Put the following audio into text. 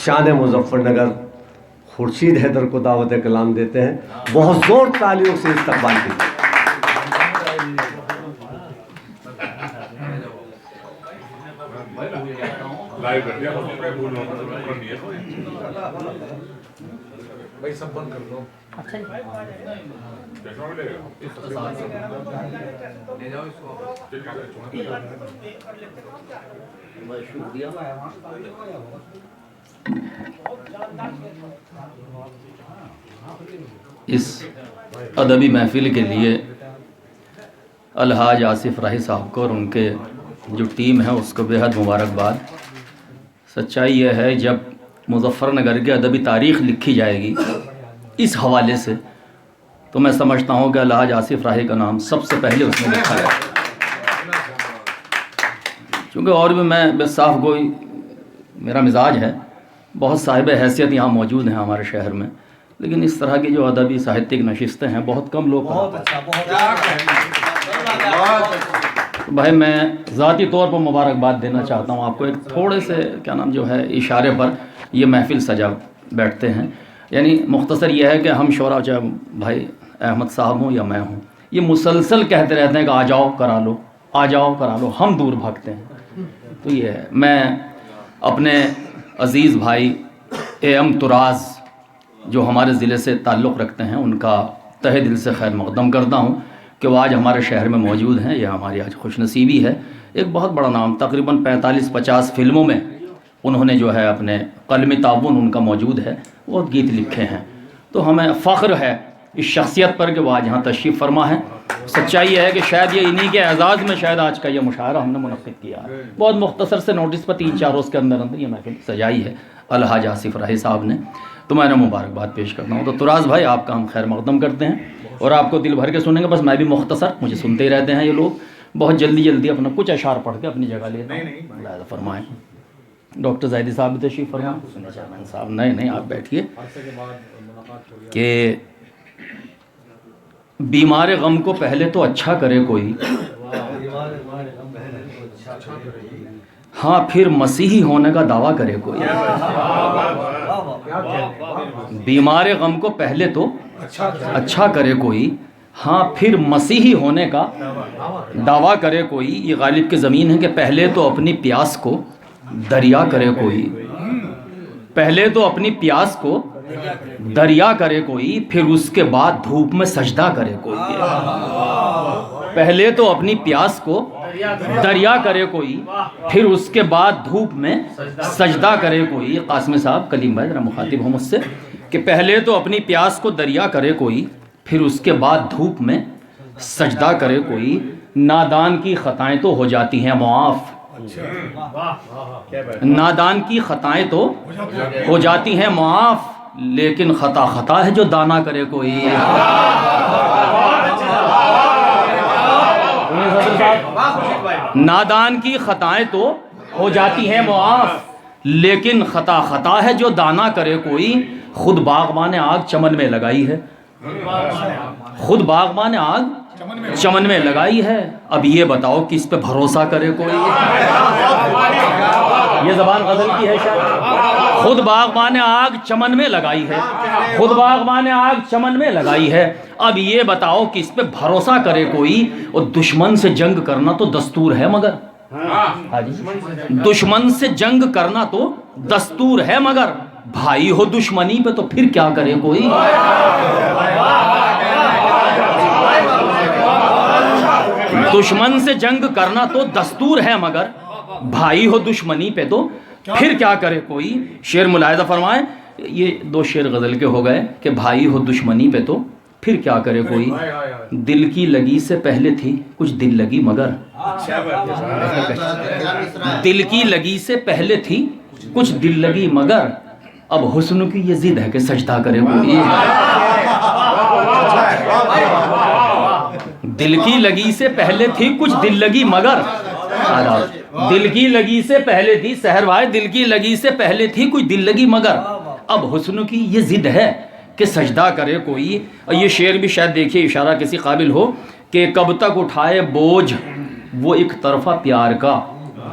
شان مظفر نگر خورشید حیدر کو دعوت کلام دیتے ہیں. بہت زور تالیوں سے استقبال کیجیے. بھائی سب بند کر دو. اس ادبی محفل کے لیے الحاج آصف راہی صاحب کو اور ان کے جو ٹیم ہے اس کو بے حد مبارکباد. سچائی یہ ہے جب مظفر نگر کے ادبی تاریخ لکھی جائے گی اس حوالے سے تو میں سمجھتا ہوں کہ الحاج آصف راہی کا نام سب سے پہلے اس میں لکھا ہے. چونکہ اور بھی میں بے صاف گوئی میرا مزاج ہے. بہت صاحب حیثیت یہاں موجود ہیں ہمارے شہر میں، لیکن اس طرح کی جو ادبی ساہتک نشستیں ہیں بہت کم لوگ. بھائی میں ذاتی طور پر مبارکباد دینا چاہتا ہوں آپ کو. ایک تھوڑے سے کیا نام جو ہے اشارے پر یہ محفل سجا بیٹھتے ہیں. یعنی مختصر یہ ہے کہ ہم شعراء چاہے بھائی احمد صاحب ہوں یا میں ہوں یہ مسلسل کہتے رہتے ہیں کہ آ جاؤ کرا لو، آ جاؤ کرا لو، ہم دور بھاگتے ہیں. تو یہ ہے میں اپنے عزیز بھائی اے ایم طراز جو ہمارے ضلع سے تعلق رکھتے ہیں ان کا تہہ دل سے خیر مقدم کرتا ہوں کہ وہ آج ہمارے شہر میں موجود ہیں. یہ ہماری آج خوش نصیبی ہے. ایک بہت بڑا نام، تقریباً 45-50 فلموں میں انہوں نے جو ہے اپنے قلمی تعاون ان کا موجود ہے، بہت گیت لکھے ہیں. تو ہمیں فخر ہے اس شخصیت پر کہ وہ آج یہاں تشریف فرما ہے. سچائی یہ ہے کہ شاید یہ انہی کے اعزاز میں شاید آج کا یہ مشاعرہ ہم نے منعقد کیا ہے. بہت مختصر سے نوٹس پر 3-4 روز کے اندر اندر یہ محفل سجائی ہے الحاج آصف راہی صاحب نے. تو میں نے مبارکباد پیش کرتا ہوں. تو طراز بھائی آپ کا ہم خیر مقدم کرتے ہیں اور آپ کو دل بھر کے سنیں گے. بس میں بھی مختصر، مجھے سنتے ہی رہتے ہیں یہ لوگ. بہت جلدی اپنا کچھ اشعار پڑھ کے اپنی جگہ لیتا ہوں. ملاحظہ فرمائیں. ڈاکٹر زیدی صاحب بھی تشریف فرمائیں. چیئرمین صاحب نہیں آپ بیٹھیے. کہ بیمار غم کو پہلے تو اچھا کرے کوئی، ہاں پھر مسیحی ہونے کا دعویٰ کرے کوئی. بیمار غم کو پہلے تو اچھا کرے کوئی، ہاں پھر مسیحی ہونے کا دعویٰ کرے کوئی. یہ غالب کی زمین ہے کہ پہلے تو اپنی پیاس کو دریا کرے کوئی، پہلے تو اپنی پیاس کو دریا کرے کوئی، پھر اس کے بعد دھوپ میں سجدہ کرے کوئی. پہلے تو اپنی پیاس کو دریا کرے کوئی، پھر اس کے بعد دھوپ میں سجدہ کرے کوئی. قاسم صاحب کلیم بھائی ذرا مخاطب ہو مجھ سے کہ پہلے تو اپنی پیاس کو دریا کرے کوئی، پھر اس کے بعد دھوپ میں سجدہ کرے کوئی. نادان کی خطائیں تو ہو جاتی ہیں معاف، نادان کی خطائیں تو ہو جاتی ہیں معاف، لیکن خطا ہے جو دانا کرے کوئی. نادان کی خطائیں تو ہو جاتی ہیں معاف، لیکن خطا ہے جو دانا کرے کوئی. خود باغبان آگ چمن میں لگائی ہے، خود باغبان آگ چمن میں لگائی ہے. اب یہ بتاؤ کس پہ بھروسہ کرے کوئی. یہ زبان غزل کی ہے شاید. خود باغبان آگ چمن میں لگائی ہے، خود باغبان آگ چمن میں لگائی ہے. اب یہ بتاؤ کس پہ بھروسہ کرے کوئی. اور دشمن سے جنگ کرنا تو دستور ہے مگر، دشمن سے جنگ کرنا تو دستور ہے مگر بھائی ہو دشمنی پہ تو پھر کیا کرے کوئی. دشمن سے جنگ کرنا تو دستور ہے مگر بھائی ہو دشمنی پہ تو پھر کیا کرے کوئی. شعر ملاحظہ فرمائیں. یہ 2 شعر غزل کے ہو گئے کہ بھائی ہو دشمنی پہ تو پھر کیا کرے کوئی. دل کی لگی سے پہلے تھی کچھ دل لگی مگر، دل کی لگی سے پہلے تھی کچھ دل لگی مگر اب حسن کی یہ ضد ہے کہ سجدہ کرے کوئی. دل کی لگی سے پہلے تھی کچھ دل لگی مگر، دل کی لگی سے پہلے تھی سحر بھائی، دل کی لگی سے پہلے تھی کچھ دل لگی مگر اب حسن کی یہ ضد ہے کہ سجدہ کرے کوئی. اور یہ شعر بھی شاید دیکھیے اشارہ کسی قابل ہو کہ کب تک اٹھائے بوجھ وہ ایک طرفہ پیار کا،